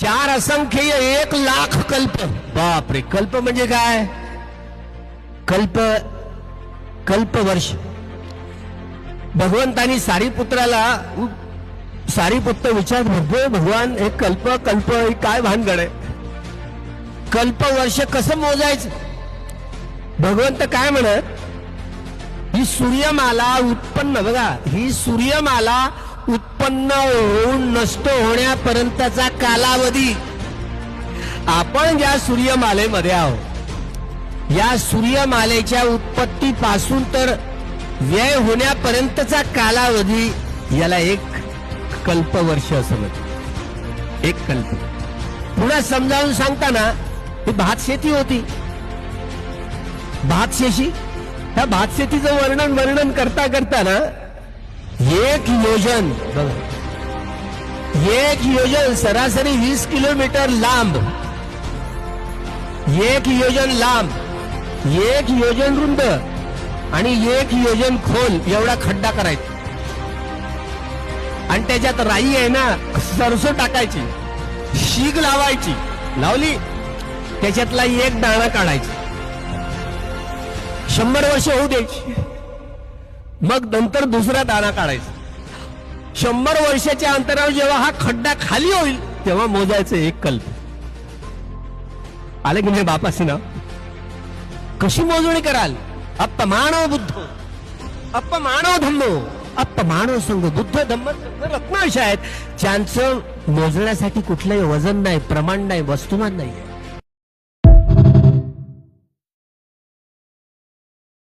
4 असंख्य 1 लाख कल्प. बापरे, कल्प म्हणजे काय? कल्प कल्पवर्ष. भगवंतानी सारीपुत्राला सारीपुत्र विचार म्हणतोय, भगवान हे कल्प कल्प काय भानगड आहे? कल्पवर्ष कसं मोजायचं? भगवंत काय म्हणत, ही सूर्यमाला उत्पन्न, बघा, ही सूर्यमाला उत्पन्न होऊन नष्ट होण्यापर्यंतचा कालावधी, आपण ज्या सूर्यमालेमध्ये आहोत, या सूर्यमालेच्या उत्पत्तीपासून तर व्यय होण्यापर्यंतचा कालावधी, याला एक कल्पवर्ष असं म्हणतात. एक कल्प. पुन्हा समजावून सांगताना, ही भातशेती होती. भातशेती, ह्या भातशेतीचं वर्णन करता करताना 1 योजन, बघा, 1 योजन सरासरी 20 किलोमीटर लांब, 1 योजन लांब, 1 योजन रुंद आणि 1 योजन खोल एवढा खड्डा करायचा. आणि त्याच्यात राई आहे ना, सरसो टाकायची, शीग लावायची, लावली, त्याच्यातला 1 दाणा काढायचा, 100 वर्ष होऊ द्यायची, मग नंतर दुसरा दाणा काढायचा. 100 वर्षाच्या अंतरावर जेव्हा हा खड्डा खाली होईल तेव्हा मोजायचं 1 कल्प. आले की नाही बापासी ना? कशी मोजणी कराल? अपमानो बुद्धो, अपमानो धम्मो, अपमानो संघ. बुद्ध धम्म रत्न अशा आहेत ज्यांचं मोजण्यासाठी कुठलंही वजन नाही, प्रमाण नाही, वस्तुमान नाही.